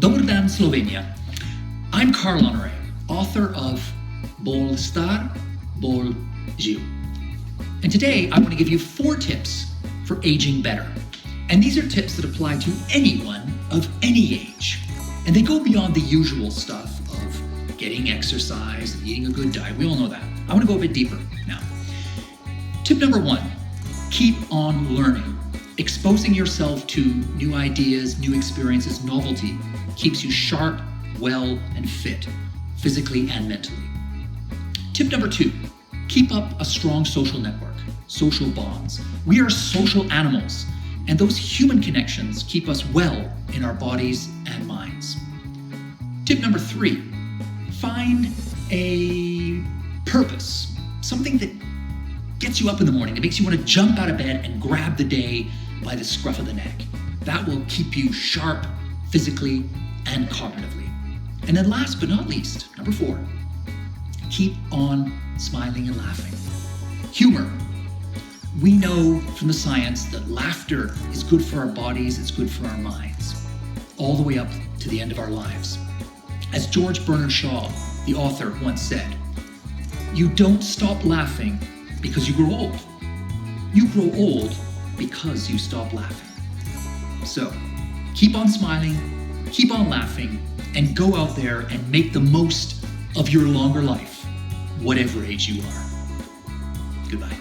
Dobar dan, Slovenia. I'm Honoré, author of Bolj, Bolj. And today I want to give you 4 tips for aging better. And these are tips that apply to anyone of any age. And they go beyond the usual stuff of getting exercise and eating a good diet. We all know that. I want to go a bit deeper now. Tip number 1, keep on learning. Exposing yourself to new ideas, new experiences, novelty keeps you sharp, well, and fit, physically and mentally. Tip number 2, keep up a strong social network, social bonds. We are social animals, and those human connections keep us well in our bodies and minds. Tip number 3, find a purpose, something that gets you up in the morning, that makes you want to jump out of bed and grab the day by the scruff of the neck. That will keep you sharp physically and cognitively. And then last but not least, number 4, keep on smiling and laughing. Humor. We know from the science that laughter is good for our bodies, it's good for our minds, all the way up to the end of our lives. As George Bernard Shaw, the author, once said, you don't stop laughing because you grow old. You grow old because you stop laughing. So, keep on smiling, keep on laughing, and go out there and make the most of your longer life, whatever age you are. Goodbye.